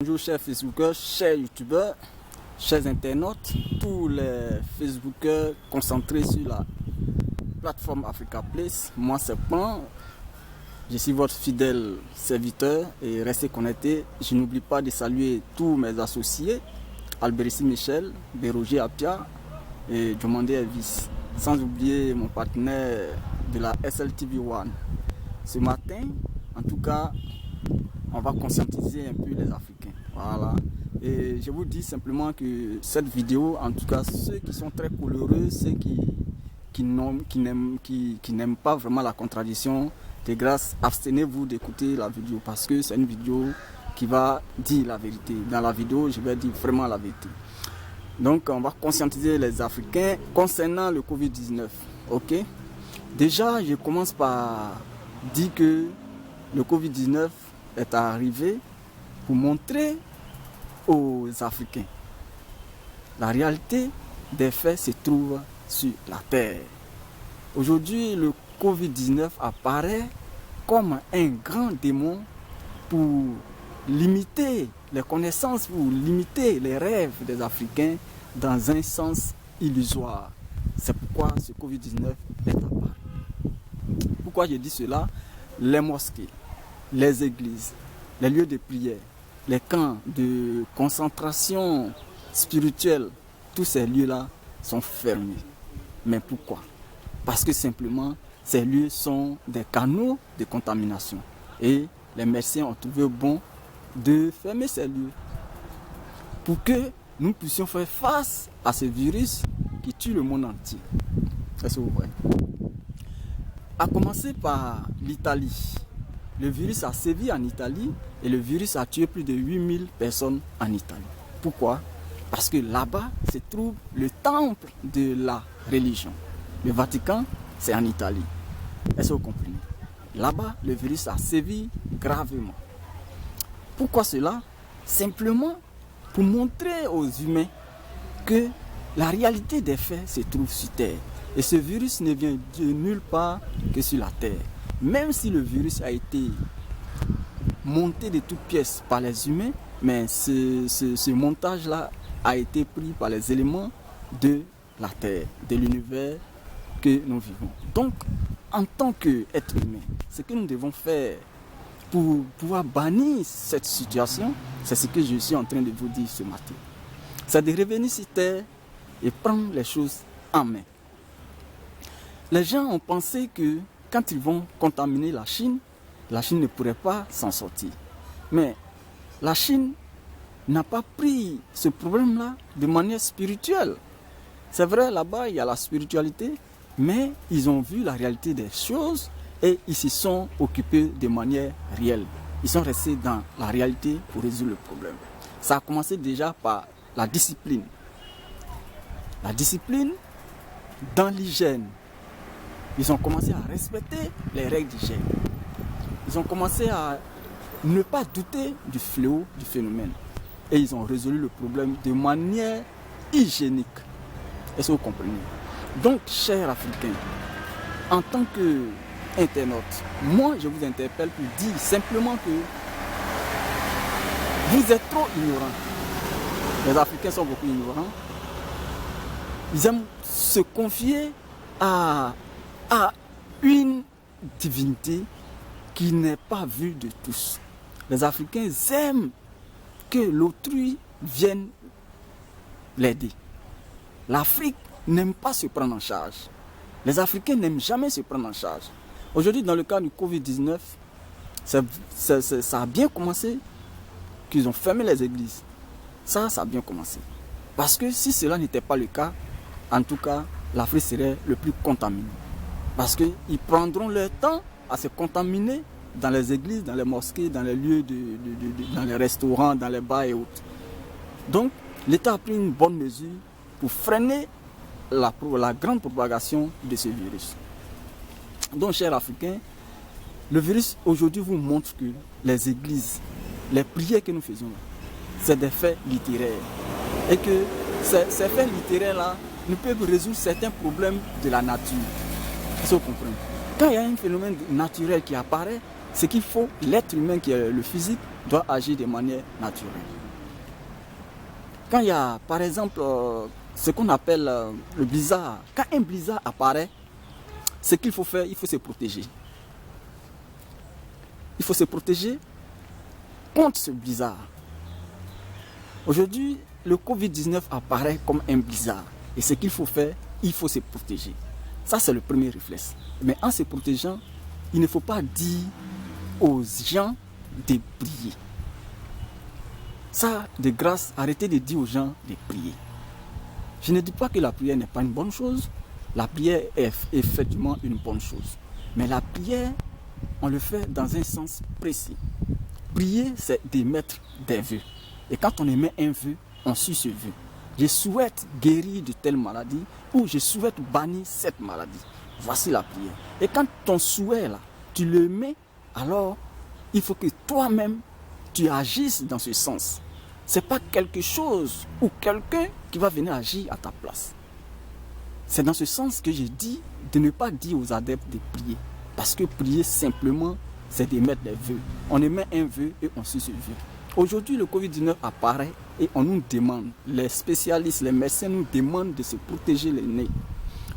Bonjour chers Facebookers, chers YouTubeurs, chers internautes, tous les Facebookers concentrés sur la plateforme Africa Place. Moi c'est Pan, je suis votre fidèle serviteur et restez connectés. Je n'oublie pas de saluer tous mes associés, Alberici Michel, Béroger Apia et Jomandé Elvis. Sans oublier mon partenaire de la SLTV One. Ce matin, en tout cas, on va conscientiser un peu les Africains. Voilà. Et je vous dis simplement que cette vidéo, en tout cas, ceux qui sont très coloreux, ceux qui n'aiment pas vraiment la contradiction, de grâce, abstenez-vous d'écouter la vidéo parce que c'est une vidéo qui va dire la vérité. Dans la vidéo, je vais dire vraiment la vérité. Donc, on va conscientiser les Africains concernant le Covid-19. Ok? Déjà, je commence par dire que le Covid-19 est arrivé pour montrer aux Africains la réalité des faits se trouve sur la terre. Aujourd'hui, le Covid-19 apparaît comme un grand démon pour limiter les connaissances, pour limiter les rêves des Africains dans un sens illusoire. C'est pourquoi ce Covid-19 est apparu. Pourquoi je dis cela? Les mosquées, les églises, les lieux de prière, les camps de concentration spirituelle, tous ces lieux-là sont fermés. Mais pourquoi? Parce que simplement, ces lieux sont des canaux de contamination. Et les médecins ont trouvé bon de fermer ces lieux pour que nous puissions faire face à ce virus qui tue le monde entier. Est-ce que vous voyez? A commencer par l'Italie. Le virus a sévi en Italie et le virus a tué plus de 8000 personnes en Italie. Pourquoi? Parce que là-bas se trouve le temple de la religion. Le Vatican, c'est en Italie. Est-ce que vous comprenez? Là-bas, le virus a sévi gravement. Pourquoi cela? Simplement pour montrer aux humains que la réalité des faits se trouve sur Terre. Et ce virus ne vient de nulle part que sur la Terre. Même si le virus a été monté de toutes pièces par les humains, mais ce montage-là a été pris par les éléments de la Terre, de l'univers que nous vivons. Donc, en tant qu'être humain, ce que nous devons faire pour pouvoir bannir cette situation, c'est ce que je suis en train de vous dire ce matin. C'est de revenir sur Terre et prendre les choses en main. Les gens ont pensé que quand ils vont contaminer la Chine ne pourrait pas s'en sortir. Mais la Chine n'a pas pris ce problème-là de manière spirituelle. C'est vrai, là-bas, il y a la spiritualité, mais ils ont vu la réalité des choses et ils se sont occupés de manière réelle. Ils sont restés dans la réalité pour résoudre le problème. Ça a commencé déjà par la discipline. La discipline dans l'hygiène. Ils ont commencé à respecter les règles d'hygiène. Ils ont commencé à ne pas douter du fléau du phénomène. Et ils ont résolu le problème de manière hygiénique. Est-ce que vous comprenez? Donc, chers Africains, en tant qu'internautes, moi je vous interpelle pour dire simplement que vous êtes trop ignorants. Les Africains sont beaucoup ignorants. Ils aiment se confier à une divinité qui n'est pas vue de tous. Les Africains aiment que l'autrui vienne l'aider. L'Afrique n'aime pas se prendre en charge. Les Africains n'aiment jamais se prendre en charge. Aujourd'hui, dans le cas du Covid-19, ça a bien commencé qu'ils ont fermé les églises. Ça a bien commencé. Parce que si cela n'était pas le cas, en tout cas, l'Afrique serait le plus contaminée. Parce qu'ils prendront leur temps à se contaminer dans les églises, dans les mosquées, dans les lieux, dans les restaurants, dans les bars et autres. Donc, l'État a pris une bonne mesure pour freiner la grande propagation de ce virus. Donc, chers Africains, le virus aujourd'hui vous montre que les églises, les prières que nous faisons, c'est des faits littéraires. Et que ces faits littéraires-là ne peuvent résoudre certains problèmes de la nature. Est-ce que vous comprenez? Quand il y a un phénomène naturel qui apparaît, ce qu'il faut, l'être humain qui est le physique doit agir de manière naturelle. Quand il y a, par exemple, ce qu'on appelle le blizzard, quand un blizzard apparaît, ce qu'il faut faire, il faut se protéger. Il faut se protéger contre ce blizzard. Aujourd'hui, le Covid-19 apparaît comme un blizzard. Et ce qu'il faut faire, il faut se protéger. Ça, c'est le premier réflexe. Mais en se protégeant, il ne faut pas dire aux gens de prier. Ça, de grâce, arrêtez de dire aux gens de prier. Je ne dis pas que la prière n'est pas une bonne chose. La prière est effectivement une bonne chose. Mais la prière, on le fait dans un sens précis. Prier, c'est d'émettre des vœux. Et quand on émet un vœu, on suit ce vœu. Je souhaite guérir de telle maladie ou je souhaite bannir cette maladie. Voici la prière. Et quand ton souhait là, tu le mets, alors il faut que toi-même, tu agisses dans ce sens. Ce n'est pas quelque chose ou quelqu'un qui va venir agir à ta place. C'est dans ce sens que je dis de ne pas dire aux adeptes de prier. Parce que prier simplement, c'est d'émettre des vœux. On émet un vœu et on suit ce vœu. Aujourd'hui, le Covid-19 apparaît et on nous demande, les spécialistes, les médecins nous demandent de se protéger les nez.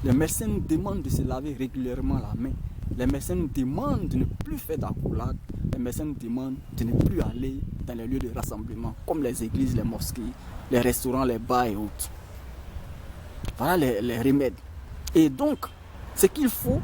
Les médecins nous demandent de se laver régulièrement la main. Les médecins nous demandent de ne plus faire d'accolade. Les médecins nous demandent de ne plus aller dans les lieux de rassemblement, comme les églises, les mosquées, les restaurants, les bars et autres. Voilà les remèdes. Et donc, ce qu'il faut,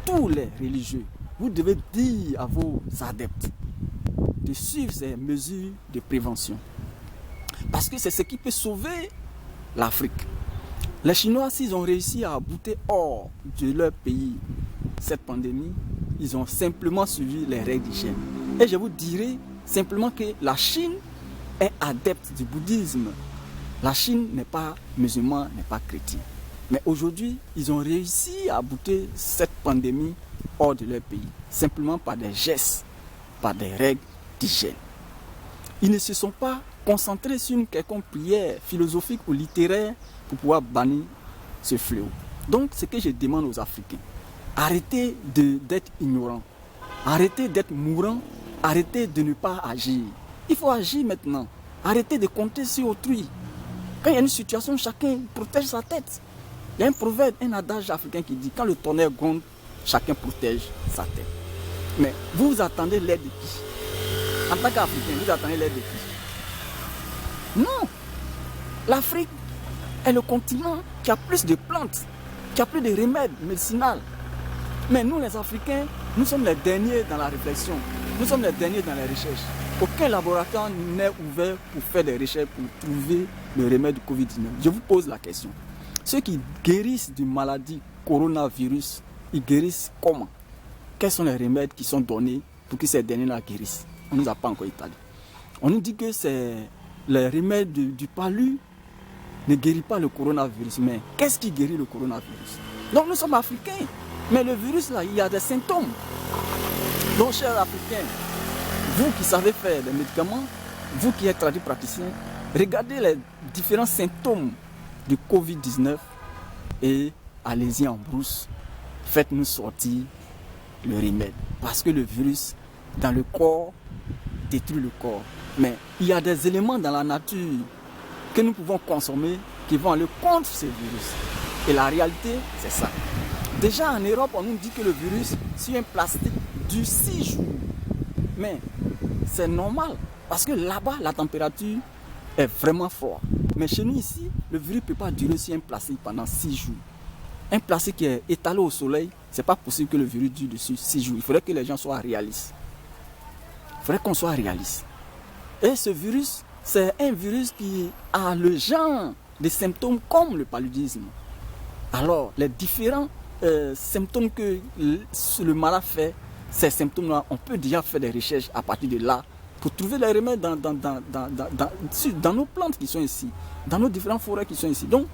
tous les religieux, vous devez dire à vos adeptes de suivre ces mesures de prévention. Parce que c'est ce qui peut sauver l'Afrique. Les Chinois, s'ils ont réussi à bouter hors de leur pays cette pandémie, ils ont simplement suivi les règles d'hygiène. Et je vous dirai simplement que la Chine est adepte du bouddhisme. La Chine n'est pas musulmane, n'est pas chrétienne. Mais aujourd'hui, ils ont réussi à bouter cette pandémie hors de leur pays, simplement par des gestes, par des règles d'hygiène. Ils ne se sont pas concentrés sur une quelconque prière philosophique ou littéraire pour pouvoir bannir ce fléau. Donc, ce que je demande aux Africains, arrêtez d'être ignorants, arrêtez d'être mourants, arrêtez de ne pas agir. Il faut agir maintenant. Arrêtez de compter sur autrui. Quand il y a une situation, chacun protège sa tête. Il y a un proverbe, un adage africain qui dit, quand le tonnerre gronde, chacun protège sa tête. Mais vous attendez l'aide de qui? En tant qu'Africain, vous attendez l'aide de qui? Non. L'Afrique est le continent qui a plus de plantes, qui a plus de remèdes médicinaux. Mais nous, les Africains, nous sommes les derniers dans la réflexion. Nous sommes les derniers dans les recherches. Aucun laboratoire n'est ouvert pour faire des recherches pour trouver le remède du Covid-19. Je vous pose la question. Ceux qui guérissent d'une maladie coronavirus, ils guérissent comment? Quels sont les remèdes qui sont donnés pour que ces derniers-là guérissent? On ne nous a pas encore étalé. On nous dit que c'est les remèdes du palu ne guérit pas le coronavirus. Mais qu'est-ce qui guérit le coronavirus? Donc nous sommes africains. Mais le virus là, il y a des symptômes. Donc chers Africains, vous qui savez faire des médicaments, vous qui êtes tradipraticiens, regardez les différents symptômes du Covid-19 et allez-y en brousse. Faites-nous sortir le remède. Parce que le virus, dans le corps, détruit le corps. Mais il y a des éléments dans la nature que nous pouvons consommer qui vont aller contre ce virus. Et la réalité, c'est ça. Déjà en Europe, on nous dit que le virus, sur un plastique, dure 6 jours. Mais c'est normal. Parce que là-bas, la température est vraiment forte. Mais chez nous ici, le virus ne peut pas durer sur un plastique pendant 6 jours. Un plastique qui est étalé au soleil, ce n'est pas possible que le virus dure dessus 6 jours. Il faudrait que les gens soient réalistes. Il faudrait qu'on soit réaliste. Et ce virus, c'est un virus qui a le genre de symptômes comme le paludisme. Alors, les différents symptômes que le malade fait, ces symptômes-là, on peut déjà faire des recherches à partir de là pour trouver les remèdes dans nos plantes qui sont ici, dans nos différentes forêts qui sont ici. Donc,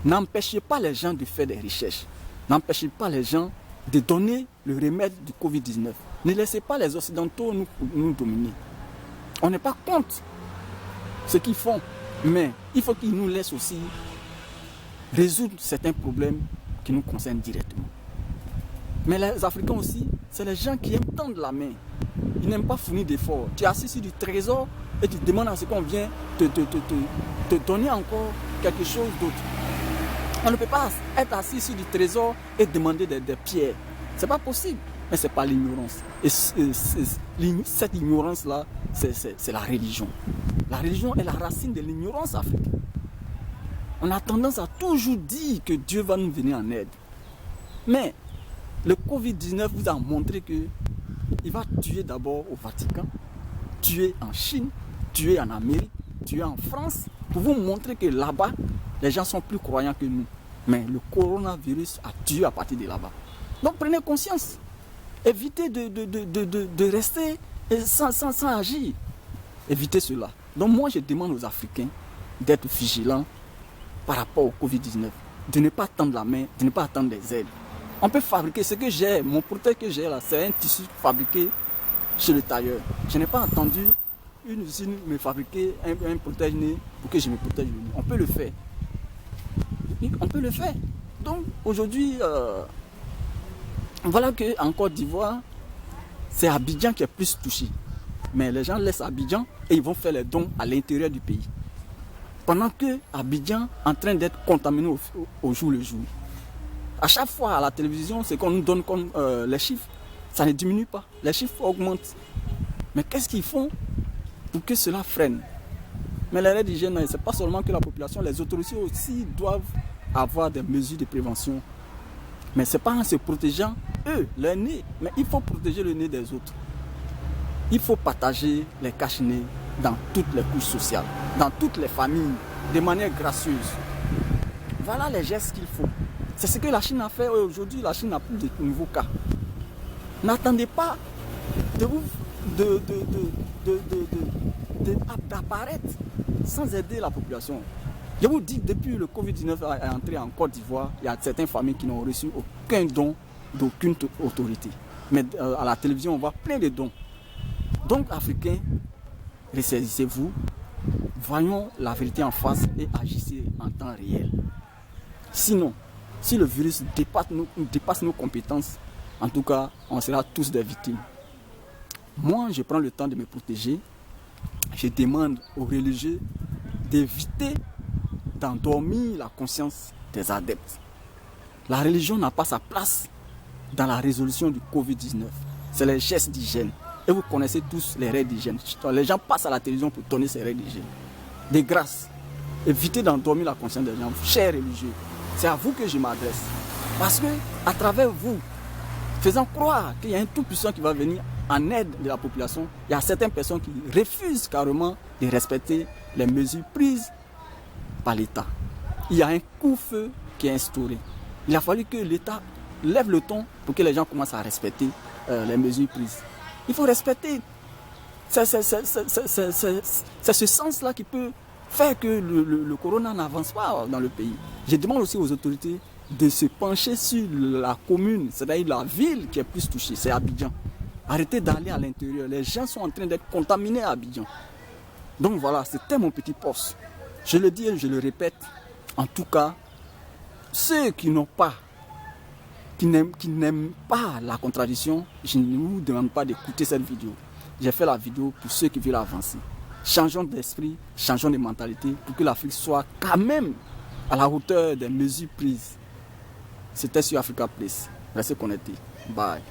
n'empêchez pas les gens de faire des recherches. N'empêchez pas les gens de donner le remède du Covid-19. Ne laissez pas les Occidentaux nous dominer. On n'est pas contre ce qu'ils font, mais il faut qu'ils nous laissent aussi résoudre certains problèmes qui nous concernent directement. Mais les Africains aussi, c'est les gens qui aiment tendre la main. Ils n'aiment pas fournir d'efforts. Tu es assis sur du trésor et tu demandes à ce qu'on vienne te donner encore quelque chose d'autre. On ne peut pas être assis sur du trésor et demander des pierres. Ce n'est pas possible. Mais ce n'est pas l'ignorance. Et cette ignorance-là, c'est la religion. La religion est la racine de l'ignorance africaine. On a tendance à toujours dire que Dieu va nous venir en aide. Mais le Covid-19 vous a montré qu'il va tuer d'abord au Vatican, tuer en Chine, tuer en Amérique, tuer en France, pour vous montrer que là-bas, les gens sont plus croyants que nous. Mais le coronavirus a tué à partir de là-bas. Donc prenez conscience. Évitez de rester sans agir. Évitez cela. Donc moi, je demande aux Africains d'être vigilants par rapport au Covid-19. De ne pas tendre la main, de ne pas attendre des aides. On peut fabriquer ce que j'ai, mon protège que j'ai là, c'est un tissu fabriqué chez le tailleur. Je n'ai pas entendu une usine me fabriquer un protège-nez pour que je me protège le nez. On peut le faire. On peut le faire. Donc aujourd'hui, voilà qu'en Côte d'Ivoire, c'est Abidjan qui est plus touché. Mais les gens laissent Abidjan et ils vont faire les dons à l'intérieur du pays. Pendant que Abidjan est en train d'être contaminé au jour le jour. À chaque fois à la télévision, ce qu'on nous donne comme les chiffres, ça ne diminue pas. Les chiffres augmentent. Mais qu'est-ce qu'ils font pour que cela freine? Mais les règles d'hygiène, ce n'est pas seulement que la population, les autorités aussi doivent avoir des mesures de prévention. Mais ce n'est pas en se protégeant, eux, leur nez. Mais il faut protéger le nez des autres. Il faut partager les cache-nez dans toutes les couches sociales, dans toutes les familles, de manière gracieuse. Voilà les gestes qu'il faut. C'est ce que la Chine a fait. Aujourd'hui, la Chine n'a plus de nouveaux cas. N'attendez pas d'apparaître sans aider la population. Je vous dis, depuis le Covid-19 est entré en Côte d'Ivoire, il y a certaines familles qui n'ont reçu aucun don d'aucune autorité. Mais à la télévision, on voit plein de dons. Donc, Africains, ressaisissez-vous, voyons la vérité en face et agissez en temps réel. Sinon, si le virus dépasse nos compétences, en tout cas, on sera tous des victimes. Moi, je prends le temps de me protéger. Je demande aux religieux d'éviter d'endormir la conscience des adeptes. La religion n'a pas sa place dans la résolution du Covid-19. C'est les gestes d'hygiène. Et vous connaissez tous les règles d'hygiène. Les gens passent à la télévision pour donner ces règles d'hygiène. De grâce, évitez d'endormir la conscience des gens. Chers religieux, c'est à vous que je m'adresse. Parce que, à travers vous, faisant croire qu'il y a un tout-puissant qui va venir en aide de la population, il y a certaines personnes qui refusent carrément de respecter les mesures prises par l'État. Il y a un coup-feu qui est instauré. Il a fallu que l'État lève le ton pour que les gens commencent à respecter les mesures prises. Il faut respecter. C'est ce sens-là qui peut faire que le corona n'avance pas dans le pays. Je demande aussi aux autorités de se pencher sur la commune, c'est-à-dire la ville qui est plus touchée, c'est Abidjan. Arrêtez d'aller à l'intérieur. Les gens sont en train d'être contaminés à Abidjan. Donc voilà, c'était mon petit poste. Je le dis et je le répète. En tout cas, ceux qui n'aiment pas la contradiction, je ne vous demande pas d'écouter cette vidéo. J'ai fait la vidéo pour ceux qui veulent avancer. Changeons d'esprit, changeons de mentalité pour que l'Afrique soit quand même à la hauteur des mesures prises. C'était sur Africa Place. Restez connectés. Bye.